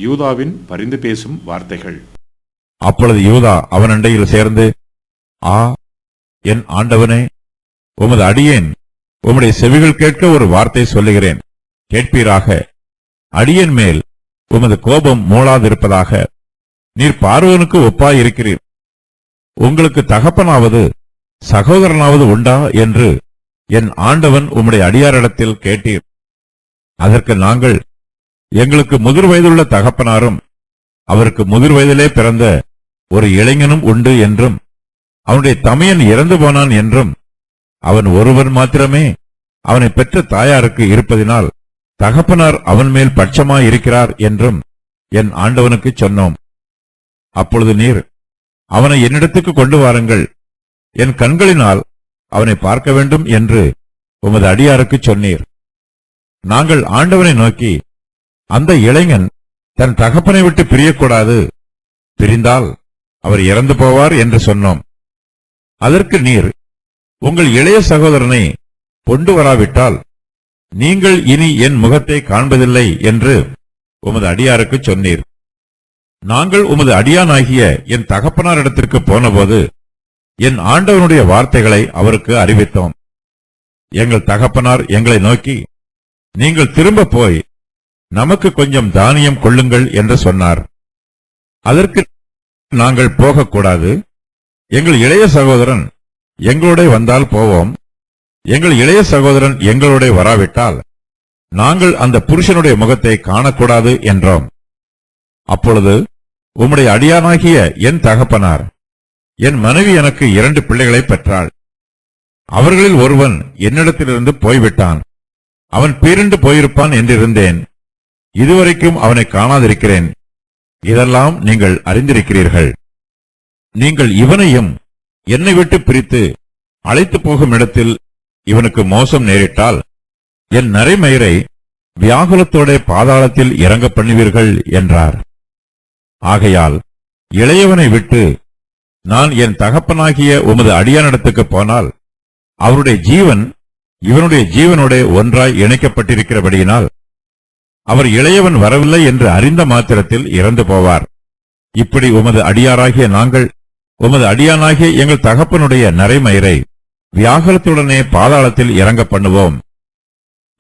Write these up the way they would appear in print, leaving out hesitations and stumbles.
யூதாவின் பரிந்து பேசும் வார்த்தைகள். அப்பொழுது யூதா அவன் அண்டையில் சேர்ந்து, ஆ, என் ஆண்டவனே, உமது அடியேன் உம்முடைய செவிகள் கேட்க ஒரு வார்த்தை சொல்லுகிறேன், கேட்பீராக. அடியேன் மேல் உமது கோபம் மூளாதிருப்பதாக. நீர் பார்வோனுக்கு ஒப்பாயிருக்கிறீர். உங்களுக்கு தகப்பனாவது சகோதரனாவது உண்டா என்று என் ஆண்டவன் உம்முடைய அடியாரிடத்தில் கேட்டீர். அதற்கு நாங்கள், எங்களுக்கு முதிர் வயதுள்ள தகப்பனாரும் அவருக்கு முதிர் வயதிலே பிறந்த ஒரு இளைஞனும் உண்டு என்றும், அவனுடைய தமையன் இறந்து போனான் என்றும், அவன் ஒருவன் மாத்திரமே அவனை பெற்ற தாயாருக்கு இருப்பதினால் தகப்பனார் அவன் மேல் பட்சமாயிருக்கிறார் என்றும் என் ஆண்டவனுக்கு சொன்னோம். அப்பொழுது நீர், அவனை என்னிடத்துக்கு கொண்டு வாருங்கள், என் கண்களினால் அவனை பார்க்க வேண்டும் என்று உமது அடியாருக்கு சொன்னீர். நாங்கள் ஆண்டவனை நோக்கி, அந்த இளைஞன் தன் தகப்பனை விட்டு பிரியக்கூடாது, பிரிந்தால் அவர் இறந்து போவார் என்று சொன்னோம். அதற்கு நீர், உங்கள் இளைய சகோதரனை கொண்டு வராவிட்டால் நீங்கள் இனி என் முகத்தை காண்பதில்லை என்று உமது அடியாருக்கு சொன்னீர். நாங்கள் உமது அடியானாகிய என் தகப்பனாரிடத்திற்கு போனபோது என் ஆண்டவனுடைய வார்த்தைகளை அவருக்கு அறிவித்தோம். எங்கள் தகப்பனார் எங்களை நோக்கி, நீங்கள் திரும்ப போய் நமக்கு கொஞ்சம் தானியம் கொள்ளுங்கள் என்று சொன்னார். அதற்கு நாங்கள் போகக்கூடாது, எங்கள் இளைய சகோதரன் எங்களோட வந்தால் போவோம், எங்கள் இளைய சகோதரன் எங்களோட வராவிட்டால் நாங்கள் அந்த புருஷனுடைய முகத்தை காணக்கூடாது என்றோம். அப்பொழுது உம்முடைய அடியானாகிய என் தகப்பனார், என் மனைவி எனக்கு 2 பிள்ளைகளை பெற்றாள். அவர்களில் ஒருவன் என்னிடத்திலிருந்து போய்விட்டான், அவன் பீரிண்டு போயிருப்பான் என்றிருந்தேன். இதுவரைக்கும் அவனை காணாதிருக்கிறேன். இதெல்லாம் நீங்கள் அறிந்திருக்கிறீர்கள். நீங்கள் இவனையும் என்னை விட்டு பிரித்து அழைத்து போகும் இடத்தில் இவனுக்கு மோசம் நேரிட்டால் என் நரைமயிரை வியாகுலத்தோட பாதாளத்தில் இறங்க பண்ணுவீர்கள் என்றார். ஆகையால் இளையவனை விட்டு நான் என் தகப்பனாகிய உமது அடியானிடத்துக்கு போனால் அவருடைய ஜீவன் இவனுடைய ஜீவனோட ஒன்றாய் இணைக்கப்பட்டிருக்கிறபடியினால் அவர் இளையவன் வரவில்லை என்று அறிந்த மாத்திரத்தில் இறந்து போவார். இப்படி உமது அடியாராகிய நாங்கள் உமது அடியானாகிய எங்கள் தகப்பனுடைய நரைமயிரை வியாகுலத்துடனே பாதாளத்தில் இறங்க பண்ணுவோம்.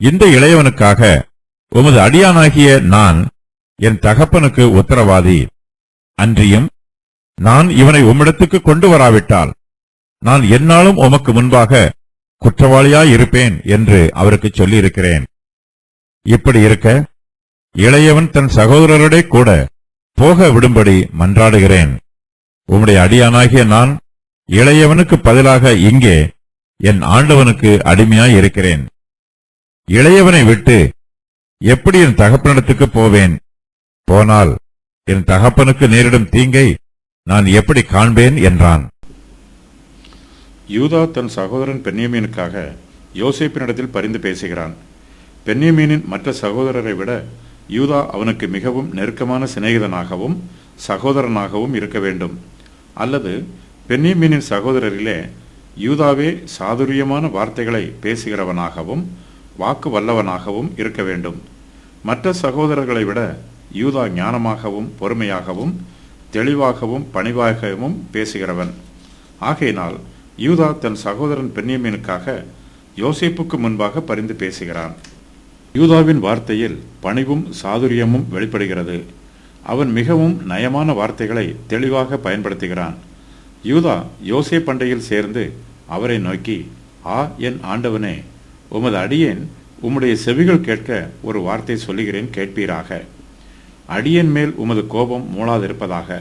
இந்த இளையவனுக்காக உமது அடியானாகிய நான் என் தகப்பனுக்கு உத்தரவாதி. அன்றியும் நான் இவனை உம்மிடத்துக்கு கொண்டு வராவிட்டால் நான் எந்நாளும் உமக்கு முன்பாக குற்றவாளியாயிருப்பேன் என்று அவருக்கு சொல்லியிருக்கிறேன். இப்படி இருக்க இளையவன் தன் சகோதரரோட கூட போக விடும்படி மன்றாடுகிறேன். உம்முடைய அடியானாகிய நான் இளையவனுக்கு பதிலாக இங்கே என் ஆண்டவனுக்கு அடிமையாயிருக்கிறேன். இளையவனை விட்டு எப்படி என் தகப்பனிடத்துக்கு போவேன்? போனால் என் தகப்பனுக்கு நேரிடும் தீங்கை நான் எப்படி காண்பேன் என்றான். யூதா தன் சகோதரன் பென்யமீனுக்காக யோசேப்பினிடத்தில் பரிந்து பேசுகிறான். பென்யமீனின் மற்ற சகோதரரை விட யூதா அவனுக்கு மிகவும் நெருக்கமான சிநேகிதனாகவும் சகோதரனாகவும் இருக்க வேண்டும். அல்லது பென்யமீனின் சகோதரரிலே யூதாவே சாதுரியமான வார்த்தைகளை பேசுகிறவனாகவும் வாக்கு வல்லவனாகவும் இருக்க வேண்டும். மற்ற சகோதரர்களை விட யூதா ஞானமாகவும் பொறுமையாகவும் தெளிவாகவும் பணிவாகவும் பேசுகிறவன். ஆகையினால் யூதா தன் சகோதரன் பென்யமீனுக்காக யோசேப்புக்கு முன்பாக பரிந்து பேசுகிறான். யூதாவின் வார்த்தையில் பணிவும் சாதுரியமும் வெளிப்படுகிறது. அவன் மிகவும் நயமான வார்த்தைகளை தெளிவாக பயன்படுத்துகிறான். யூதா யோசேப்பண்டையில் சேர்ந்து அவரை நோக்கி, ஆ, என் ஆண்டவனே, உமது அடியேன் உம்முடைய செவிகள் கேட்க ஒரு வார்த்தை சொல்லுகிறேன், கேட்பீராக. அடியேன் மேல் உமது கோபம் மூளாதிருப்பதாக.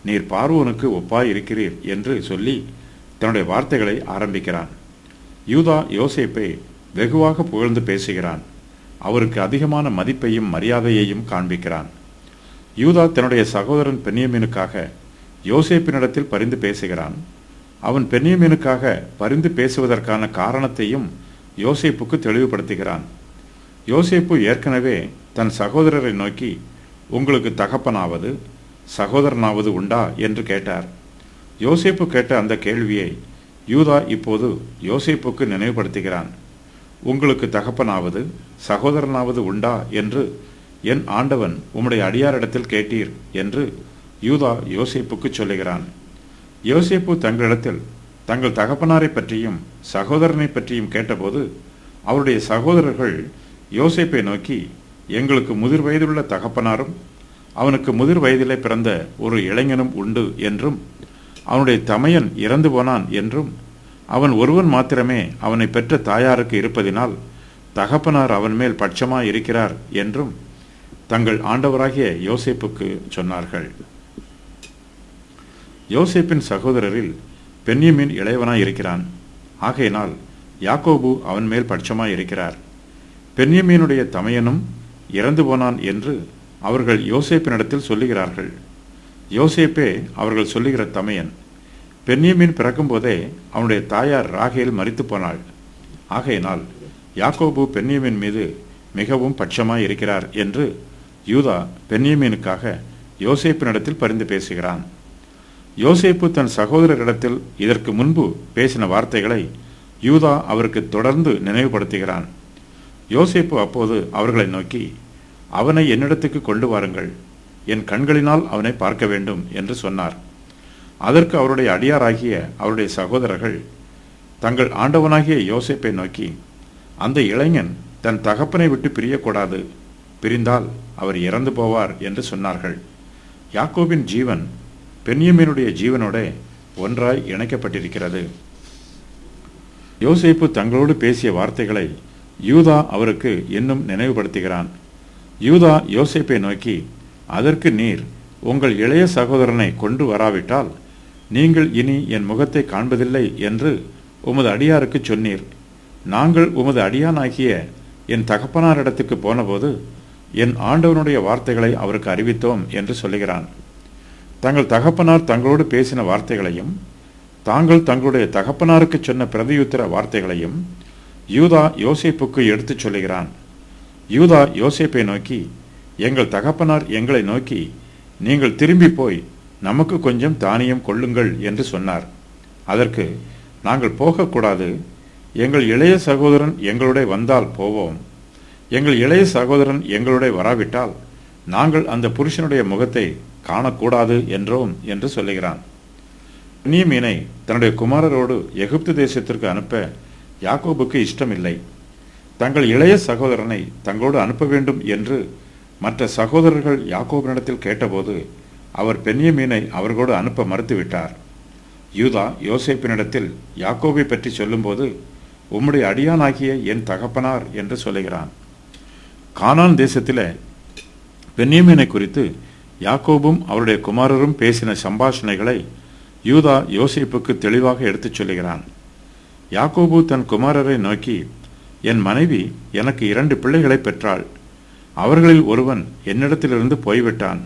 நீர் பார்வோனுக்கு ஒப்பாய் இருக்கிறீர் என்று சொல்லி தன்னுடைய வார்த்தைகளை ஆரம்பிக்கிறான். யூதா யோசேப்பை வெகுவாக புகழ்ந்து பேசுகிறான். அவருக்கு அதிகமான மதிப்பையும் மரியாதையையும் காண்பிக்கிறான். யூதா தன்னுடைய சகோதரன் பென்யமீனுக்காக யோசேப்பினிடத்தில் பரிந்து பேசுகிறான். அவன் பென்யமீனுக்காக பரிந்து பேசுவதற்கான காரணத்தையும் யோசேப்புக்கு தெளிவுபடுத்துகிறான். யோசேப்பு ஏற்கனவே தன் சகோதரரை நோக்கி, உங்களுக்கு தகப்பனாவது சகோதரனாவது உண்டா என்று கேட்டார். யோசேப்பு கேட்ட அந்த கேள்வியை யூதா இப்போது யோசேப்புக்கு நினைவுபடுத்துகிறான். உங்களுக்கு தகப்பனாவது சகோதரனாவது உண்டா என்று என் ஆண்டவன் உம்முடைய அடியாரிடத்தில் கேட்டீர் என்று யூதா யோசேப்புக்கு சொல்லுகிறான். யோசேப்பு தங்களிடத்தில் தங்கள் தகப்பனாரை பற்றியும் சகோதரனை பற்றியும் கேட்டபோது அவருடைய சகோதரர்கள் யோசேப்பை நோக்கி, எங்களுக்கு முதிர் வயதுள்ள தகப்பனாரும் அவனுக்கு முதிர் வயதிலே பிறந்த ஒரு இளைஞனும் உண்டு என்றும் அவனுடைய தமையன் இறந்து போனான் என்றும் அவன் ஒருவன் மாத்திரமே அவனை பெற்ற தாயாருக்கு இருப்பதினால் தகப்பனார் அவன் மேல் பட்சமாய் இருக்கிறார் என்றும் தங்கள் ஆண்டவராகிய யோசேப்புக்கு சொன்னார்கள். யோசேப்பின் சகோதரரில் பென்யமீன் இளையவனாய் இருக்கிறான். ஆகையினால் யாக்கோபு அவன் மேல் பட்சமாய் இருக்கிறார். பென்யமீனுடைய தமையனும் இறந்து போனான் என்று அவர்கள் யோசேப்பினிடத்தில் சொல்லுகிறார்கள். யோசேப்பே அவர்கள் சொல்லுகிற தமையன். பென்யமீன் பிறக்கும் போதே அவனுடைய தாயார் ராகேல் மரித்து போனாள். ஆகையினால் யாக்கோபு பென்யமீன் மீது மிகவும் பட்சமாய் இருக்கிறார் என்று யூதா பென்யமீனுக்காக யோசேப்பினிடத்தில் பரிந்து பேசுகிறான். யோசேப்பு தன் சகோதரரிடத்தில் இதற்கு முன்பு பேசின வார்த்தைகளை யூதா அவருக்கு தொடர்ந்து நினைவுபடுத்துகிறான். யோசேப்பு அப்போது அவர்களை நோக்கி, அவனை என்னிடத்துக்கு கொண்டு வாருங்கள், என் கண்களினால் அவனை பார்க்க வேண்டும் என்று சொன்னார். அதற்கு அவருடைய அடியாராகிய அவருடைய சகோதரர்கள் தங்கள் ஆண்டவனாகிய யோசேப்பை நோக்கி, அந்த இளைஞன் தன் தகப்பனை விட்டு பிரியக்கூடாது, பிரிந்தால் அவர் இறந்து போவார் என்று சொன்னார்கள். யாக்கோபின் ஜீவன் பென்யமீனுடைய ஜீவனோட ஒன்றாய் இணைக்கப்பட்டிருக்கிறது. யோசேப்பு தங்களோடு பேசிய வார்த்தைகளை யூதா அவருக்கு இன்னும் நினைவுபடுத்துகிறான். யூதா யோசேப்பை நோக்கி, அதற்கு நீர் உங்கள் இளைய சகோதரனை கொண்டு வராவிட்டால் நீங்கள் இனி என் முகத்தை காண்பதில்லை என்று உமது அடியாருக்கு சொன்னீர். நாங்கள் உமது அடியானாகிய என் தகப்பனாரிடத்துக்கு போனபோது என் ஆண்டவனுடைய வார்த்தைகளை அவருக்கு அறிவித்தோம் என்று சொல்லுகிறான். தங்கள் தகப்பனார் தங்களோடு பேசின வார்த்தைகளையும் தாங்கள் தங்களுடைய தகப்பனாருக்கு சொன்ன பிரதியுத்தர வார்த்தைகளையும் யூதா யோசேப்புக்கு எடுத்துச் சொல்லுகிறான். யூதா யோசேப்பை நோக்கி, எங்கள் தகப்பனார் எங்களை நோக்கி, நீங்கள் திரும்பி போய் நமக்கு கொஞ்சம் தானியம் கொள்ளுங்கள் என்று சொன்னார். அதற்கு நாங்கள் போகக்கூடாது, எங்கள் இளைய சகோதரன் எங்களுடைய வந்தால் போவோம், எங்கள் இளைய சகோதரன் எங்களுடைய வராவிட்டால் நாங்கள் அந்த புருஷனுடைய முகத்தை காணக்கூடாது என்றோம் என்று சொல்லுகிறான். பென்யமீனை தன்னுடைய குமாரரோடு எகிப்து தேசத்திற்கு அனுப்ப யாக்கோபுக்கு இஷ்டமில்லை. தங்கள் இளைய சகோதரனை தங்களோடு அனுப்ப வேண்டும் என்று மற்ற சகோதரர்கள் யாக்கோபினிடத்தில் கேட்டபோது அவர் பென்யமீனை அவர்களோடு அனுப்ப மறுத்துவிட்டார். யூதா யோசேப்பினிடத்தில் யாக்கோபை பற்றி சொல்லும்போது, உம்முடைய அடியானாகிய என் தகப்பனார் என்று சொல்லுகிறான். கானான் தேசத்திலே பென்யமீனை குறித்து யாக்கோபும் அவருடைய குமாரரும் பேசின சம்பாஷணைகளை யூதா யோசேப்புக்கு தெளிவாக எடுத்துச் சொல்லுகிறான். யாக்கோபு தன் குமாரரை நோக்கி, என் மனைவி எனக்கு 2 பிள்ளைகளை பெற்றாள். அவர்களில் ஒருவன் என்னிடத்திலிருந்து போய்விட்டான்.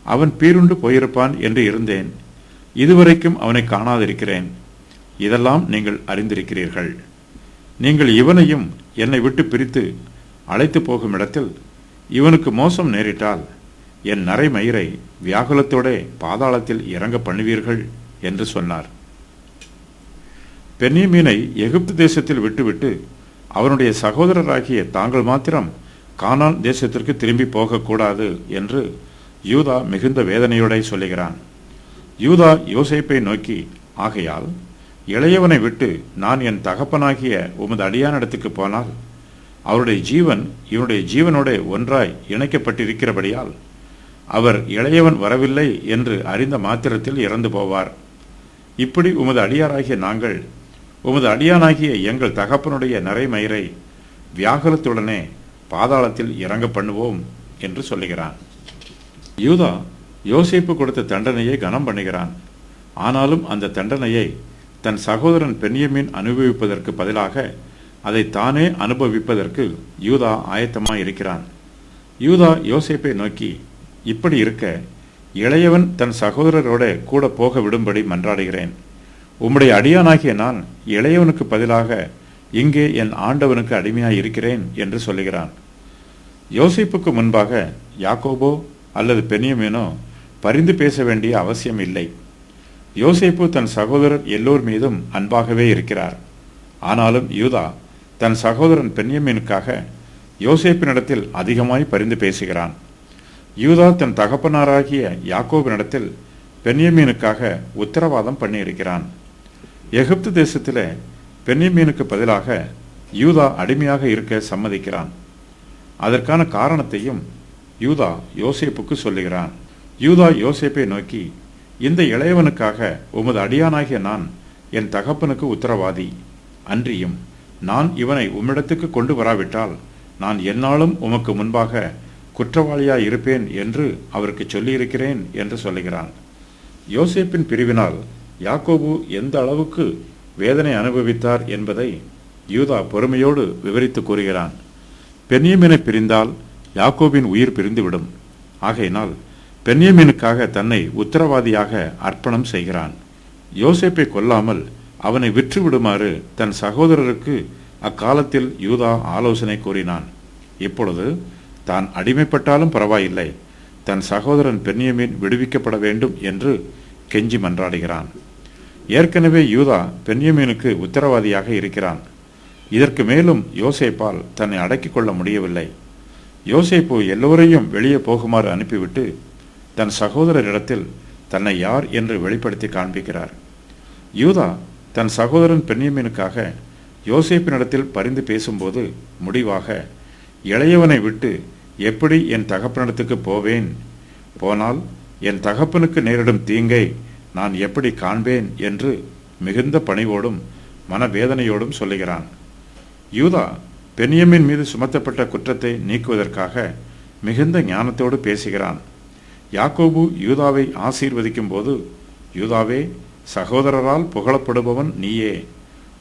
அவன் பீருண்டு போயிருப்பான் என்று இருந்தேன். இதுவரைக்கும் அவனை காணாதிருக்கிறேன். இதெல்லாம் நீங்கள் அறிந்திருக்கிறீர்கள். நீங்கள் இவனையும் என்னை விட்டு பிரித்து அழைத்து போகும் இடத்தில் இவனுக்கு மோசம் நேரிட்டால் என் நரைமயிரை வியாகுலத்தோட பாதாளத்தில் இறங்க பண்ணுவீர்கள் என்று சொன்னார். பென்யமீனை எகிப்து தேசத்தில் விட்டுவிட்டு அவனுடைய சகோதரராகிய தாங்கள் மாத்திரம் கானான் தேசத்திற்கு திரும்பி போகக்கூடாது என்று யூதா மிகுந்த வேதனையோட சொல்லுகிறான். யூதா யோசேப்பை நோக்கி, ஆகையால் இளையவனை விட்டு நான் என் தகப்பனாகிய உமது அடியானிடத்துக்கு போனால் அவருடைய ஜீவன் இவனுடைய ஜீவனோட ஒன்றாய் இணைக்கப்பட்டிருக்கிறபடியால் அவர் இளையவன் வரவில்லை என்று அறிந்த மாத்திரத்தில் இறந்து போவார். இப்படி உமது அடியாராகிய நாங்கள் உமது அடியானாகிய எங்கள் தகப்பனுடைய நரைமயிரை வியாகுலத்துடனே பாதாளத்தில் இறங்க பண்ணுவோம் என்று சொல்லுகிறான். யூதா யோசேப்பு கொடுத்த தண்டனையை கனம் பண்ணுகிறான். ஆனாலும் அந்த தண்டனையை தன் சகோதரன் பென்யமீன் அனுபவிப்பதற்கு பதிலாக அதை தானே அனுபவிப்பதற்கு யூதா ஆயத்தமாய் இருக்கிறான். யூதா யோசேப்பை நோக்கி, இப்படி இருக்க இளையவன் தன் சகோதரரோட கூட போக விடும்படி மன்றாடுகிறேன். உம்முடைய அடியானாகிய நான் இளையவனுக்கு பதிலாக இங்கே என் ஆண்டவனுக்கு அடிமையாய் இருக்கிறேன் என்று சொல்லுகிறான். யோசேப்புக்கு முன்பாக யாக்கோபோ அல்லது பென்யமீனோ பரிந்து பேச வேண்டிய அவசியம் இல்லை. யோசேப்பு தன் சகோதரர் எல்லோர் மீதும் அன்பாகவே இருக்கிறார். ஆனாலும் யூதா தன் சகோதரன் பென்யமீனுக்காக யோசேப்பினிடத்தில் அதிகமாய் பரிந்து பேசுகிறான். யூதா தன் தகப்பனாராகிய யாக்கோபினிடத்தில் பென்யமீனுக்காக உத்தரவாதம் பண்ணியிருக்கிறான். எகிப்து தேசத்திலே பென்யமீனுக்கு பதிலாக யூதா அடிமையாக இருக்க சம்மதிக்கிறான். அதற்கான காரணத்தையும் யூதா யோசேப்புக்கு சொல்லுகிறான். யூதா யோசேப்பை நோக்கி, இந்த இளையவனுக்காக உமது அடியானாகிய நான் என் தகப்பனுக்கு உத்தரவாதி. அன்றியும் நான் இவனை உம்மிடத்துக்கு கொண்டு வராவிட்டால் நான் எந்நாளும் உமக்கு முன்பாக குற்றவாளியாய் இருப்பேன் என்று அவருக்கு சொல்லியிருக்கிறேன் என்று சொல்லுகிறான். யோசேப்பின் பிரிவினால் யாக்கோபு எந்த அளவுக்கு வேதனை அனுபவித்தார் என்பதை யூதா பொறுமையோடு விவரித்து கூறுகிறான். பென்யமீனை பிரிந்தால் யாக்கோபின் உயிர் பிரிந்துவிடும். ஆகையினால் பென்யமீனுக்காக தன்னை உத்தரவாதியாக அர்ப்பணம் செய்கிறான். யோசேப்பை கொல்லாமல் அவனை விற்று விடுமாறு தன் சகோதரருக்கு அக்காலத்தில் யூதா ஆலோசனை கூறினான். இப்பொழுது தான் அடிமைப்பட்டாலும் பரவாயில்லை, தன் சகோதரன் பென்யமீன் விடுவிக்கப்பட வேண்டும் என்று கெஞ்சி மன்றாடுகிறான். ஏற்கனவே யூதா பென்யமீனுக்கு உத்தரவாதியாக இருக்கிறான். இதற்கு மேலும் யோசேப்பால் தன்னை அடக்கிக் கொள்ள முடியவில்லை. யோசேப்பு எல்லோரையும் வெளியே போகுமாறு அனுப்பிவிட்டு தன் சகோதரரிடத்தில் தன்னை யார் என்று வெளிப்படுத்தி காண்பிக்கிறார். யூதா தன் சகோதரன் பென்யமீனுக்காக யோசேப்பினிடத்தில் பரிந்து பேசும்போது முடிவாக, இளையவனை விட்டு எப்படி என் தகப்பனிடத்துக்கு போவேன்? போனால் என் தகப்பனுக்கு நேரிடும் தீங்கை நான் எப்படி காண்பேன் என்று மிகுந்த பணிவோடும் மனவேதனையோடும் சொல்லுகிறான். யூதா பென்யமீன் மீது சுமத்தப்பட்ட குற்றத்தை நீக்குவதற்காக மிகுந்த ஞானத்தோடு பேசுகிறான். யாக்கோபு யூதாவை ஆசீர்வதிக்கும் போது, யூதாவே, சகோதரரால் புகழப்படுபவன் நீயே,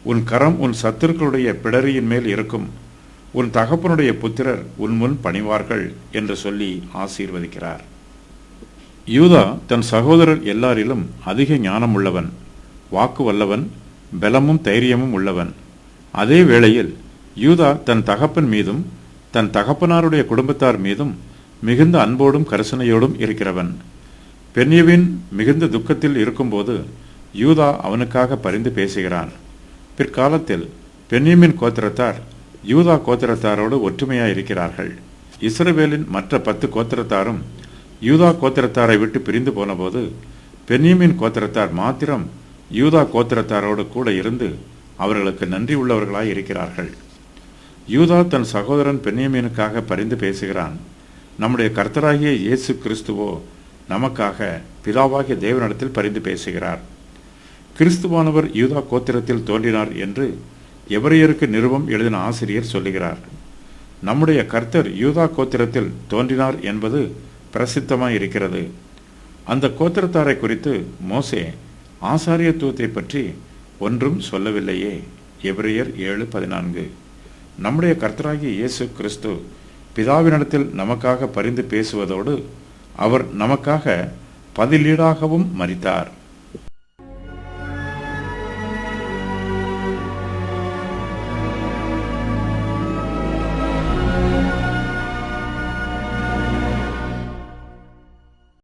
உன் கரம் உன் சத்துருக்களுடைய பிடரியின் மேல் இருக்கும், உன் தகப்பனுடைய புத்திரர் உன் முன் பணிவார்கள் என்று சொல்லி ஆசீர்வதிக்கிறார். யூதா தன் சகோதரர் எல்லாரிலும் அதிக ஞானம் உள்ளவன், வாக்கு வல்லவன், பலமும் தைரியமும் உள்ளவன். அதே வேளையில் யூதா தன் தகப்பன் மீதும் தன் தகப்பனாருடைய குடும்பத்தார் மீதும் மிகுந்த அன்போடும் கரிசனையோடும் இருக்கிறவன். பென்யமீன் மிகுந்த துக்கத்தில் இருக்கும்போது யூதா அவனுக்காக பரிந்து பேசுகிறான். பிற்காலத்தில் பென்யமீன் கோத்திரத்தார் யூதா கோத்திரத்தாரோடு ஒற்றுமையாயிருக்கிறார்கள். இஸ்ரவேலின் மற்ற 10 கோத்திரத்தாரும் யூதா கோத்திரத்தாரை விட்டு பிரிந்து போனபோது பென்யமீன் கோத்திரத்தார் மாத்திரம் யூதா கோத்திரத்தாரோடு கூட இருந்து அவர்களுக்கு நன்றி உள்ளவர்களாய் இருக்கிறார்கள். யூதா தன் சகோதரன் பென்யமீனுக்காக பரிந்து பேசுகிறான். நம்முடைய கர்த்தராகிய இயேசு கிறிஸ்துவோ நமக்காக பிதாவாகிய தேவனிடத்தில் பரிந்து பேசுகிறார். கிறிஸ்துவானவர் யூதா கோத்திரத்தில் தோன்றினார் என்று எபிரெயருக்கு நிருபம் எழுதின ஆசிரியர் சொல்லுகிறார். நம்முடைய கர்த்தர் யூதா கோத்திரத்தில் தோன்றினார் என்பது பிரசித்தமாய் இருக்கிறது. அந்த கோத்திரத்தாரை குறித்து மோசே ஆசாரியத்துவத்தை பற்றி ஒன்றும் சொல்லவில்லையே. எபிரெயர் 7:14. நம்முடைய கர்த்தராகிய இயேசு கிறிஸ்து பிதாவினிடத்தில் நமக்காக பரிந்து பேசுவதோடு அவர் நமக்காக பதிலீடாகவும் மரித்தார்.